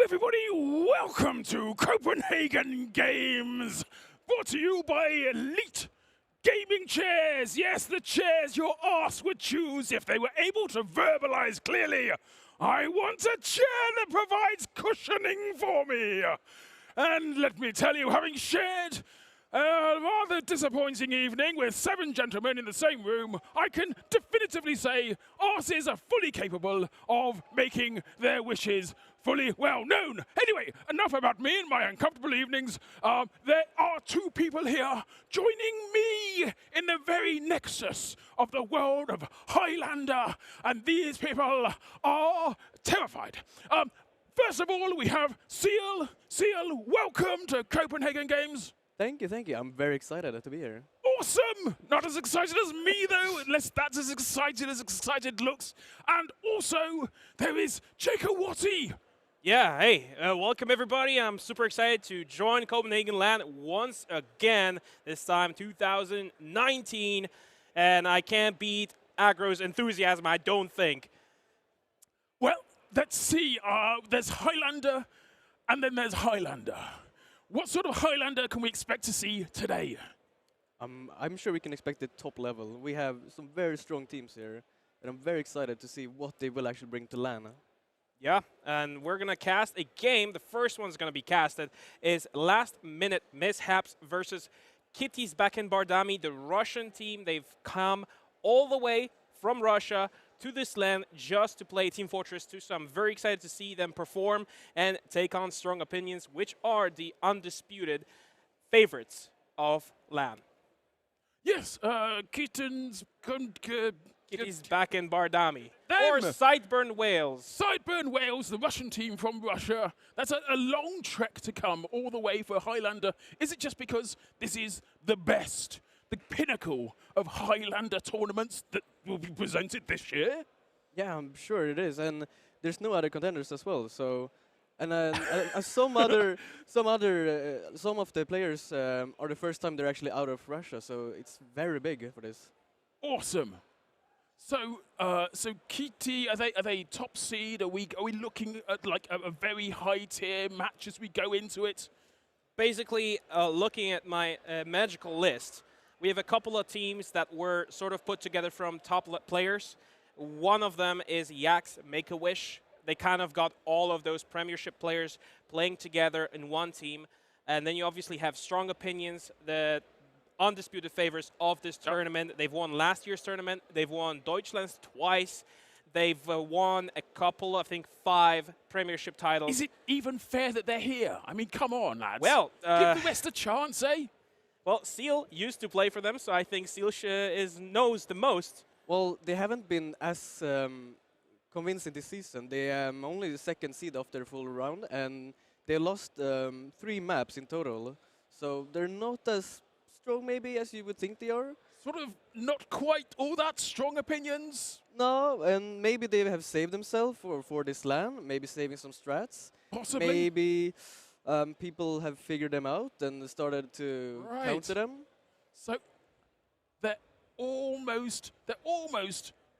everybody, welcome to Copenhagen Games, brought to you by Elite Gaming Chairs. Yes, the chairs your arse would choose if they were able to verbalize clearly. I want a chair that provides cushioning for me. And let me tell you, having shared a rather disappointing evening with 7 gentlemen in the same room, I can definitively say arses are fully capable of making their wishes fully well known. Anyway, enough about me and my uncomfortable evenings. There are 2 people here joining me in the very nexus of the world of Highlander, and these people are terrified. First of all, we have Seal. Seal, welcome to Copenhagen Games. Thank you, thank you. I'm very excited to be here. Awesome! Not as excited as me, though, unless that's as excited looks. And also, there is Jacob Watty. Yeah, hey, welcome everybody. I'm super excited to join Copenhagen LAN once again, this time 2019. And I can't beat Aggro's enthusiasm, I don't think. Well, let's see. There's Highlander, and then there's Highlander. What sort of Highlander can we expect to see today? I'm sure we can expect the top level. We have some very strong teams here, and I'm very excited to see what they will actually bring to LAN. Yeah, and we're going to cast a game. The first one's going to be casted is Last Minute Mishaps versus Kiti's back in Bardami, the Russian team. They've come all the way from Russia to this LAN just to play Team Fortress 2, so I'm very excited to see them perform and take on Strong Opinions, which are the undisputed favorites of LAN. Yes, Kitten's... Kiti's back in Bardami. Them. Or Sideburn Wales. Sideburn Wales, the Russian team from Russia. That's a long trek to come all the way for Highlander. Is it just because this is the best, the pinnacle of Highlander tournaments that will be presented this year? Yeah, I'm sure it is, and there's no other contenders as well. So, and some of the players are the first time they're actually out of Russia. So it's very big for this. Awesome. So, Kiti, are they top seed? Are we looking at like a very high tier match as we go into it? Basically, looking at my magical list, we have a couple of teams that were sort of put together from top players. One of them is Yak's Make-A-Wish. They kind of got all of those Premiership players playing together in one team. And then you obviously have Strong Opinions, the undisputed favorites of this tournament. They've won last year's tournament. They've won Deutschland's twice. They've won a couple, I think 5 Premiership titles. Is it even fair that they're here? I mean, come on, lads. Well, give the rest a chance, eh? Well, Seal used to play for them, so I think Seal knows the most. Well, they haven't been as convincing this season. They only the 2nd seed after the full round, and they lost 3 maps in total. So they're not as strong maybe as you would think they are. Sort of not quite all that Strong Opinions. No, and maybe they have saved themselves for this LAN, maybe saving some strats. Possibly. Maybe people have figured them out and started to counter them. So they're almost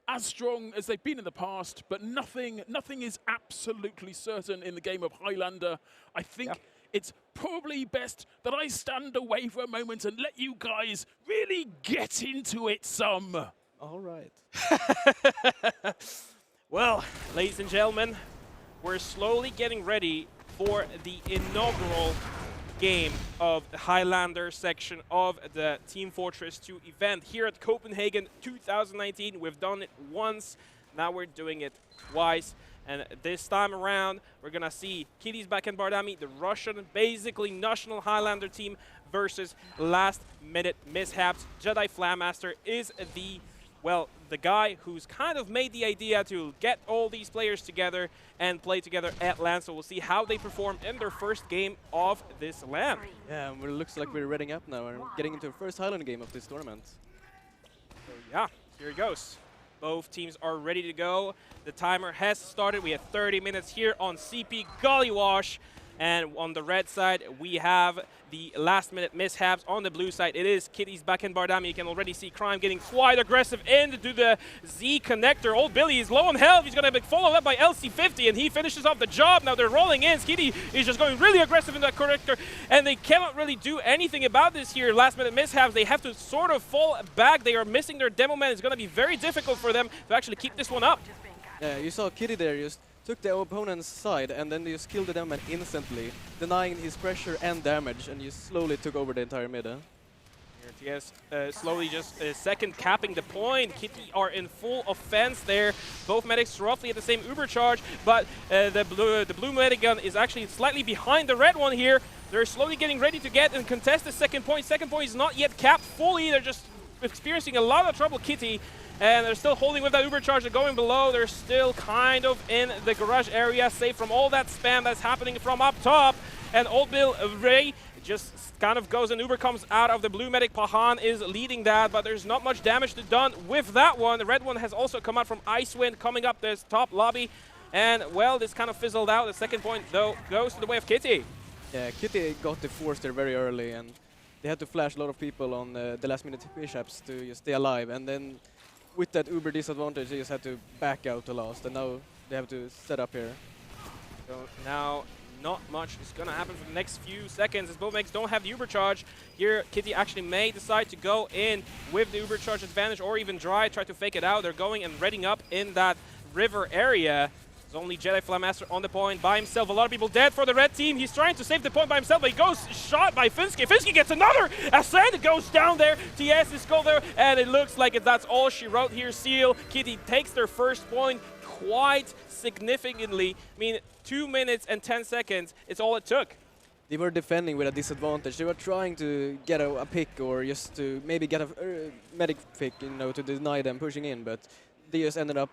as strong as they've been in the past, but nothing is absolutely certain in the game of Highlander. I think it's probably best that I stand away for a moment and let you guys really get into it some. All right. Well, ladies and gentlemen, we're slowly getting ready for the inaugural game of the Highlander section of the Team Fortress 2 event here at Copenhagen 2019. We've done it once, now we're doing it twice. And this time around, we're going to see Kiti's back in Bardami, the Russian, basically national Highlander team versus Last Minute Mishaps. Jedi Flammaster is the guy who's kind of made the idea to get all these players together and play together at LAN. So we'll see how they perform in their first game of this LAN. Yeah, it looks like we're reading up now and getting into the first Highlander game of this tournament. So yeah, here it goes. Both teams are ready to go. The timer has started. We have 30 minutes here on CP Gollywash. And on the red side, we have the last-minute mishaps. On the blue side, it is Kiti's backhand Bardami. You can already see Crime getting quite aggressive into the Z connector. Old Billy is low on health. He's going to be followed up by LC50, and he finishes off the job. Now they're rolling in. Kitty is just going really aggressive in that connector, and they cannot really do anything about this here. Last-minute mishaps. They have to sort of fall back. They are missing their demo man. It's going to be very difficult for them to actually keep this one up. Yeah, you saw Kitty there just took the opponent's side and then just killed the demo man instantly, denying his pressure and damage, and just slowly took over the entire mid. Here TS slowly just second capping the point. Kiti are in full offense there. Both medics roughly at the same Uber charge, but the blue medic gun is actually slightly behind the red one here. They're slowly getting ready to get and contest the second point. Second point is not yet capped fully. They're just experiencing a lot of trouble, Kiti. And they're still holding with that Uber charge. They're going below. They're still kind of in the garage area, safe from all that spam that's happening from up top. And Old Bill Ray just kind of goes and Uber comes out of the blue medic. Pahan is leading that, but there's not much damage done with that one. The red one has also come out from Icewind coming up this top lobby. And, well, this kind of fizzled out. The second point, though, goes to the way of Kiti. Yeah, Kiti got the force there very early, and they had to flash a lot of people on the last-minute mishaps to just stay alive. And then with that Uber disadvantage, they just had to back out to last, and now they have to set up here. So now, not much is going to happen for the next few seconds as both makes don't have the Uber charge. Here, Kiti actually may decide to go in with the Uber charge advantage or even try to fake it out. They're going and readying up in that river area. There's only Jedi Flamaster on the point by himself. A lot of people dead for the red team. He's trying to save the point by himself, but he goes shot by Finsky. Finsky gets another ascent. It goes down there. TS is still there, and it looks like that's all she wrote here. Seal. Kiti takes their first point quite significantly. I mean, 2 minutes and 10 seconds. It's all it took. They were defending with a disadvantage. They were trying to get a pick or just to maybe get a medic pick, you know, to deny them pushing in, but they just ended up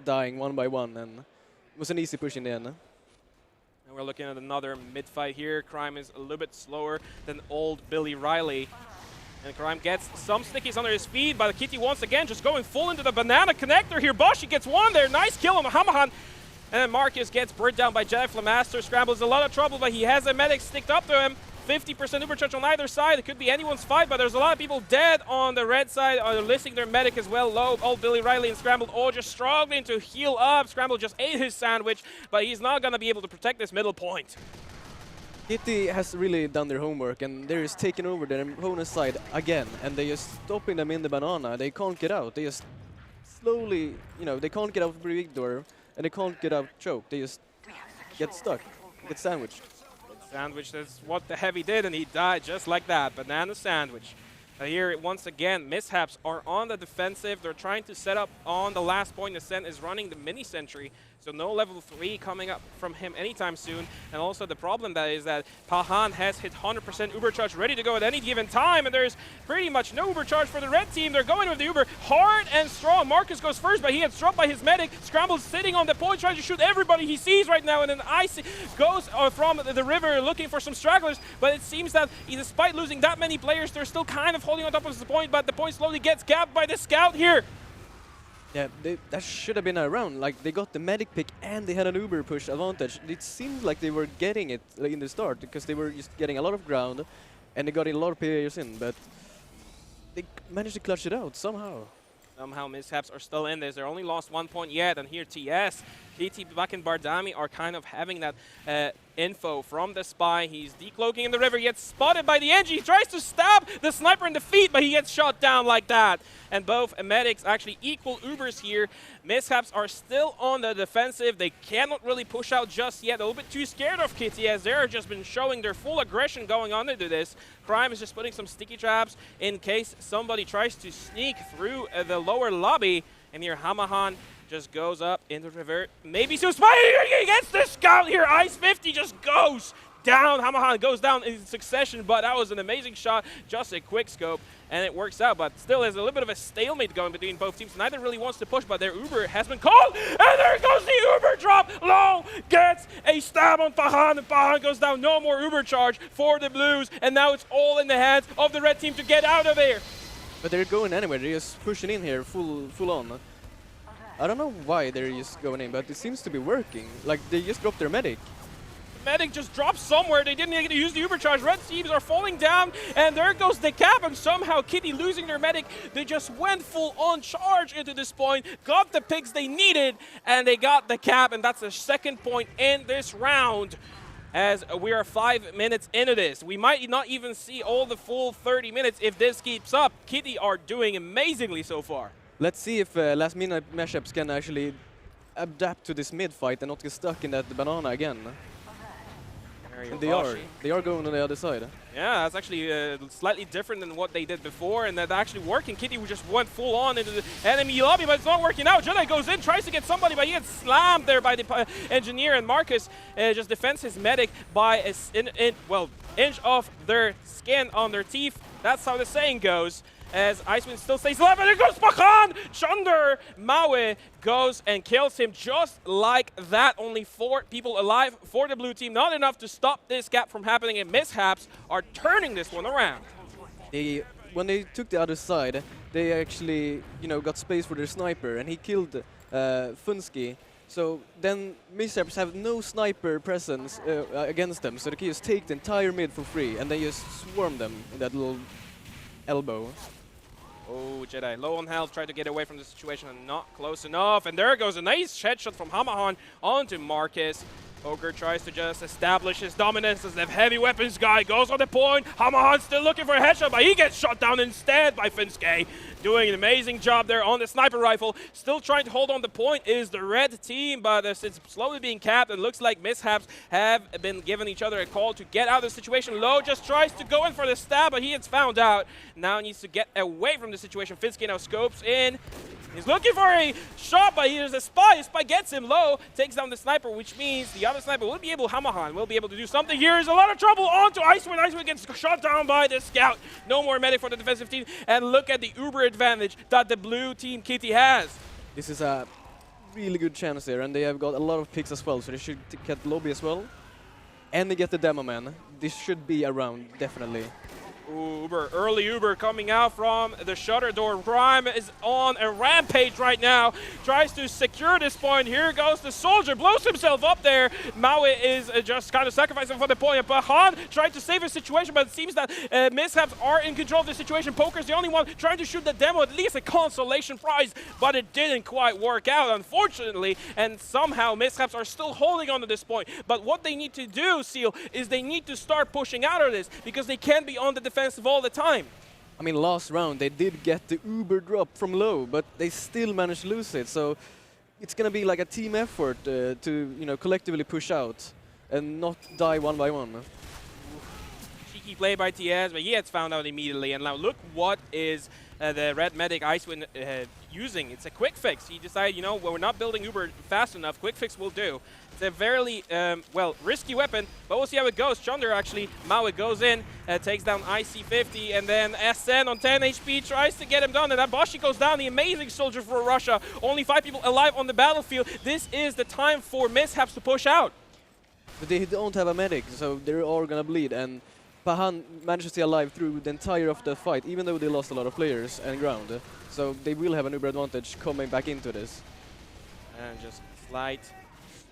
dying one by one, and it was an easy push in the end. And we're looking at another mid-fight here. Crime is a little bit slower than Old Billy Riley. And Crime gets some stickies under his feet, but Kiti once again just going full into the banana connector here. Boshi gets one there. Nice kill on Hamahan. And then Marcus gets burnt down by Jedi Flamaster. Scramble is a lot of trouble, but he has a medic sticked up to him. 50% Uber charge on either side. It could be anyone's fight, but there's a lot of people dead on the red side. They're listing their medic as well low. Old Billy Riley and Scrambled all just struggling to heal up. Scrambled just ate his sandwich, but he's not going to be able to protect this middle point. Kiti has really done their homework, and they're just taking over their opponent's side again, and they're just stopping them in the banana. They can't get out. They just slowly, you know, they can't get out of the big door, and they can't get out choke. They just get stuck, get sandwiched. Sandwich, that's what the Heavy did, and he died just like that. Banana sandwich. Here, once again, mishaps are on the defensive. They're trying to set up on the last point. Ascent is running the mini-sentry, so no level 3 coming up from him anytime soon. And also the problem that is that Pahan has hit 100% Uber charge ready to go at any given time, and there's pretty much no Uber charge for the red team. They're going with the Uber hard and strong. Marcus goes first, but he gets dropped by his medic. Scramble's sitting on the point, trying to shoot everybody he sees right now, and then Icy goes from the river looking for some stragglers, but it seems that despite losing that many players, they're still kind of holding on top of the point, but the point slowly gets gapped by the scout here. Yeah, that should have been a round. Like, they got the medic pick and they had an Uber push advantage. It seemed like they were getting it in the start because they were just getting a lot of ground and they got a lot of players in, but they managed to clutch it out somehow. Somehow mishaps are still in this. They're only lost 1 point yet, and here TS, Kiti, Black, and Bardami are kind of having that info from the spy. He's decloaking in the river, he gets spotted by the NG. He tries to stab the sniper in the feet, but he gets shot down like that. And both medics actually equal Ubers here. Mishaps are still on the defensive. They cannot really push out just yet. A little bit too scared of Kiti as they're just been showing their full aggression going on into this. Crime is just putting some sticky traps in case somebody tries to sneak through the lower lobby. And here Hamahan just goes up into the river. Maybe so Spider gets the scout here. Ice 50 just goes down. Hamahan goes down in succession, but that was an amazing shot. Just a quick scope, and it works out. But still, there's a little bit of a stalemate going between both teams. Neither really wants to push, but their Uber has been called. And there goes the Uber drop. Low gets a stab on Pahan, and Pahan goes down. No more Uber charge for the Blues, and now it's all in the hands of the red team to get out of there. But they're going anywhere. They're just pushing in here full on. I don't know why they're just going in, but it seems to be working. Like, they just dropped their medic. medic just dropped somewhere. They didn't get to use the Uber charge. Red teams are falling down, and there goes the cap, and somehow Kiti losing their medic. They just went full on charge into this point, got the picks they needed, and they got the cap, and that's the second point in this round. As we are 5 minutes into this. We might not even see all the full 30 minutes if this keeps up. Kiti are doing amazingly so far. Let's see if last minute mashups can actually adapt to this mid fight and not get stuck in that banana again. And they are going on the other side. Yeah, that's actually slightly different than what they did before, and that actually working. Kiti just went full on into the enemy lobby, but it's not working out. Jedi goes in, tries to get somebody, but he gets slammed there by the engineer, and Marcus just defends his medic by inch of their skin on their teeth. That's how the saying goes. As Icewind still stays alive, and there goes Bakan! Chunder Maui goes and kills him just like that. Only 4 people alive for the blue team. Not enough to stop this gap from happening, and Mishaps are turning this one around. When they took the other side, they actually, got space for their sniper, and he killed Funsky. So then Mishaps have no sniper presence against them, so they can just take the entire mid for free, and they just swarm them in that little elbow. Oh, Jedi low on health, tried to get away from the situation and not close enough. And there goes a nice headshot from Hamahan onto Marcus. Ogre tries to just establish his dominance as the heavy weapons guy goes on the point. Hamahan still looking for a headshot, but he gets shot down instead by Finske. Doing an amazing job there on the sniper rifle. Still trying to hold on the point is the red team, but it's slowly being capped. It looks like Mishaps have been giving each other a call to get out of the situation. Low just tries to go in for the stab, but he gets found out. Now needs to get away from the situation. Finske now scopes in. He's looking for a shot, but here's a spy. Spy gets him low, takes down the sniper, which means the other sniper will be able, Hamahan will be able to do something here. There's a lot of trouble onto Icewind. Icewind gets shot down by the scout. No more medic for the defensive team. And look at the Uber advantage that the blue team Kiti has. This is a really good chance there, and they have got a lot of picks as well, so they should get lobby as well. And they get the demo man. This should be around, definitely. Uber, early Uber coming out from the shutter door. Prime is on a rampage right now. Tries to secure this point. Here goes the soldier. Blows himself up there. Maui is just kind of sacrificing for the point. But Han tried to save his situation, but it seems that Mishaps are in control of the situation. Poker's the only one trying to shoot the demo, at least a consolation prize, but it didn't quite work out, unfortunately. And somehow Mishaps are still holding on to this point. But what they need to do, Seal, is they need to start pushing out of this, because they can't be on the defensive all the time. I mean, last round they did get the Uber drop from low, but they still managed to lose it. So it's gonna be like a team effort to collectively push out and not die one by one. Cheeky play by TS, but he gets found out immediately. And now look what is the red medic Icewind using. It's a quick fix. He decided, we're not building Uber fast enough. Quick fix will do. It's a very, risky weapon, but we'll see how it goes. Chunder actually, Maui goes in, takes down IC50, and then SN on 10 HP tries to get him done, and Abashi goes down, the amazing soldier for Russia. Only 5 people alive on the battlefield. This is the time for Mishaps to push out. But they don't have a medic, so they're all gonna bleed, and Pahan managed to stay alive through the entire of the fight, even though they lost a lot of players and ground. So they will have an Uber advantage coming back into this. And just slight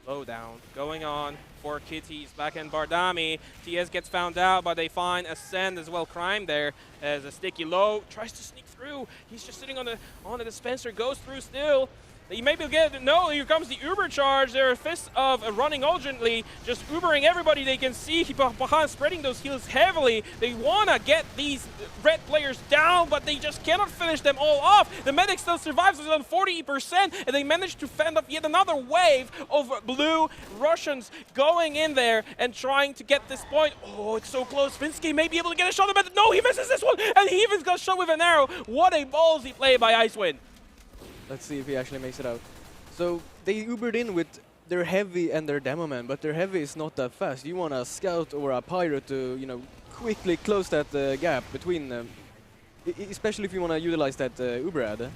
slowdown going on for Kitty's back-end Bardami. TS gets found out, but they find Ascend as well. Crime there as a sticky low tries to sneak through. He's just sitting on the dispenser, goes through still. He may be getting, no, here comes the Uber charge. They're a fist of running urgently, just Ubering everybody they can see. Behind spreading those heals heavily. They want to get these red players down, but they just cannot finish them all off. The medic still survives, it's on 40%, and they managed to fend off yet another wave of blue Russians going in there and trying to get this point. Oh, it's so close. Finske may be able to get a shot, but no, he misses this one, and he even got shot with an arrow. What a ballsy play by Icewind. Let's see if he actually makes it out. So they Ubered in with their heavy and their demo man, but their heavy is not that fast. You want a scout or a pirate to, quickly close that gap between them, especially if you want to utilize that Uber ad.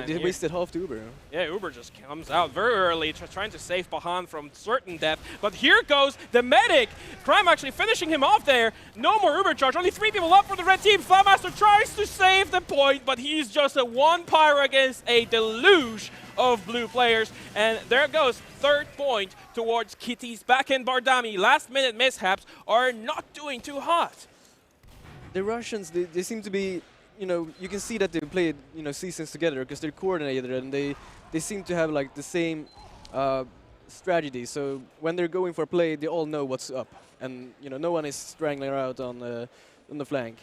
They wasted half the Uber. Yeah, Uber just comes out very early, trying to save Bahan from certain death. But here goes the medic. Crime actually finishing him off there. No more Uber charge. Only 3 people up for the red team. Flatmaster tries to save the point, but he's just a one pyro against a deluge of blue players. And there goes third point towards Kiti's back-end Bardami. Last-minute mishaps are not doing too hot. The Russians, they seem to be, you can see that they played, seasons together because they're coordinated and they seem to have like the same strategy. So when they're going for a play, they all know what's up, and no one is strangling out on the flank.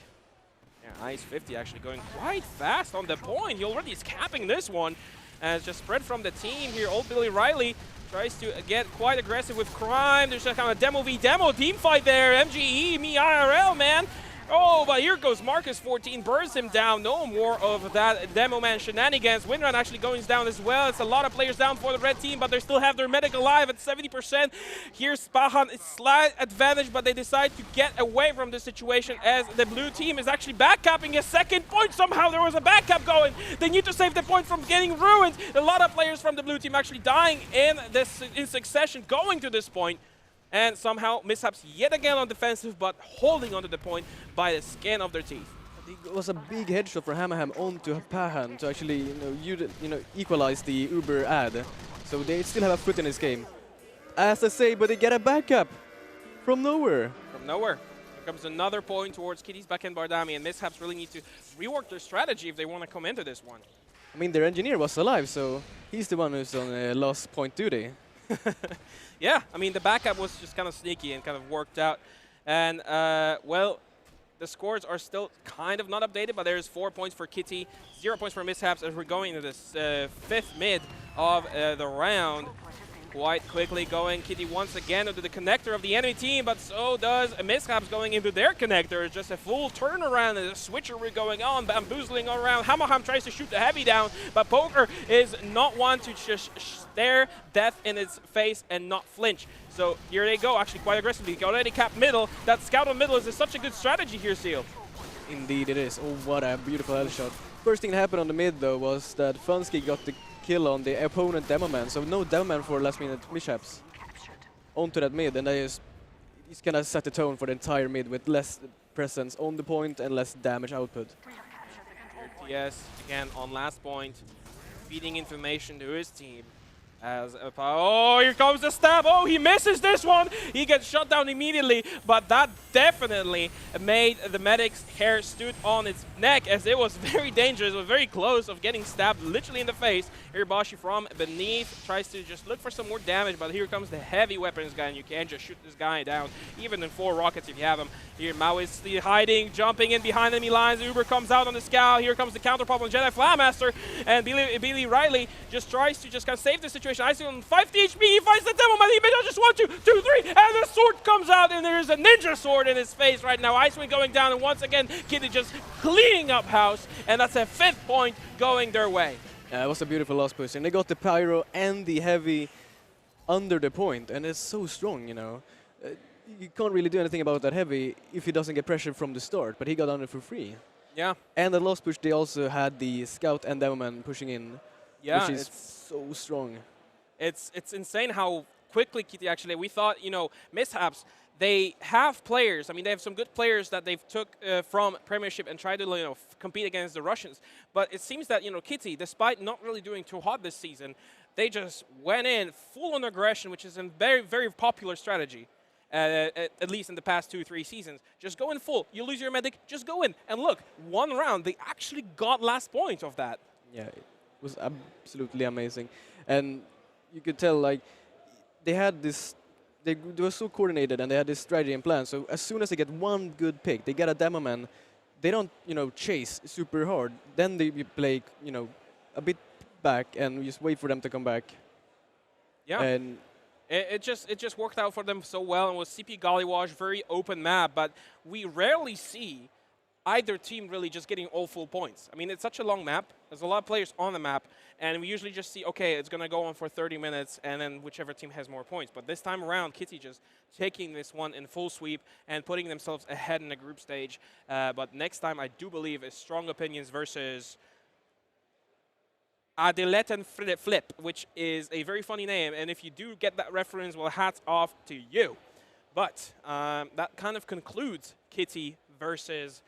Yeah, Ice 50 actually going quite fast on the point. He already is capping this one, and it's just spread from the team here. Old Billy Riley tries to get quite aggressive with Crime. There's just kind of demo v demo team fight there. MGE, me IRL, man. Oh, but here goes Marcus 14, burns him down. No more of that demo man shenanigans. Winrun actually going down as well. It's a lot of players down for the red team, but they still have their medic alive at 70%. Here's Spahan, it's slight advantage, but they decide to get away from this situation as the blue team is actually backcapping a second point. Somehow there was a backcap going. They need to save the point from getting ruined. A lot of players from the blue team actually dying in succession going to this point. And somehow mishaps yet again on defensive, but holding onto the point by the skin of their teeth. It was a big headshot for Hammerham onto Pahan to actually equalize the Uber ad. So they still have a foot in this game. As I say, but they get a backup from nowhere. From nowhere. Here comes another point towards Kitty's backhand Bardami, and mishaps really need to rework their strategy if they want to come into this one. I mean, their engineer was alive, so he's the one who's on lost point duty. Yeah, I mean, the backup was just kind of sneaky and kind of worked out. And, well, the scores are still kind of not updated, but there's 4 points for Kitty, 0 points for mishaps as we're going into this fifth mid of the round. Quite quickly going Kitty once again into the connector of the enemy team, but so does mishaps going into their connector. It's just a full turnaround and a switcheroo going on, bamboozling around. Hammerham tries to shoot the heavy down, but Poker is not one to just stare death in its face and not flinch. So here they go, actually quite aggressively. Already capped middle. That scout on middle is such a good strategy here, Seal. Indeed it is. Oh, what a beautiful headshot. First thing that happened on the mid, though, was that Funsky got the kill on the opponent Demoman, so no Demoman for last minute mishaps onto that mid, and he's gonna set the tone for the entire mid with less presence on the point and less damage output. TS again on last point, feeding information to his team. As oh, here comes the stab. Oh, he misses this one. He gets shot down immediately, but that definitely made the medic's hair stood on its neck as it was very dangerous. It was very close of getting stabbed literally in the face. Here Bashi from beneath tries to just look for some more damage, but here comes the heavy weapons guy, and you can't just shoot this guy down, even in 4 rockets if you have him. Here Mao is hiding, jumping in behind enemy lines. Uber comes out on the scout. Here comes the counterpop on Jedi Flatmaster, and Billy Riley just tries to just kind of save the situation. Icy on 50 HP, he finds the demo man, he may not just 1, 2, 2, 3, and the sword comes out, and there's a ninja sword in his face right now. Icewind going down, and once again, Kitty just cleaning up house, and that's a 5th point going their way. Yeah, it was a beautiful last push, and they got the pyro and the heavy under the point, and it's so strong, you can't really do anything about that heavy if he doesn't get pressure from the start, but he got under for free. Yeah. And the last push, they also had the scout and demoman pushing in, yeah, which is so strong. It's insane how quickly Kitty actually, we thought, mishaps, they have players. I mean, they have some good players that they've took from Premiership and tried to, compete against the Russians. But it seems that, Kitty, despite not really doing too hot this season, they just went in full on aggression, which is a very, very popular strategy, at least in the past 2-3 seasons. Just go in full. You lose your medic, just go in. And look, 1 round, they actually got last point of that. Yeah, it was absolutely amazing. And you could tell, like, they had this, they were so coordinated and they had this strategy and plan. So as soon as they get one good pick, they get a demo man, they don't, chase super hard. Then they play, a bit back and just wait for them to come back. Yeah. And it just worked out for them so well, and was CP Gollywash, very open map, but we rarely see either team really just getting all full points. I mean, it's such a long map. There's a lot of players on the map, and we usually just see, okay, it's going to go on for 30 minutes, and then whichever team has more points. But this time around, Kitty just taking this one in full sweep and putting themselves ahead in the group stage. But next time, I do believe, is Strong Opinions versus Adeletten Flip, which is a very funny name. And if you do get that reference, well, hats off to you. But that kind of concludes Kitty versus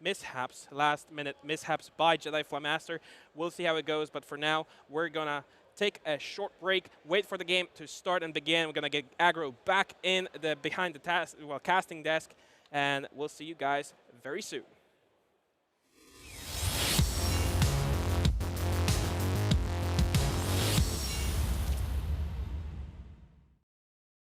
mishaps, last-minute mishaps by Jedi Flamaster. We'll see how it goes, but for now, we're going to take a short break, wait for the game to start and begin. We're going to get aggro back in the behind the casting desk, and we'll see you guys very soon.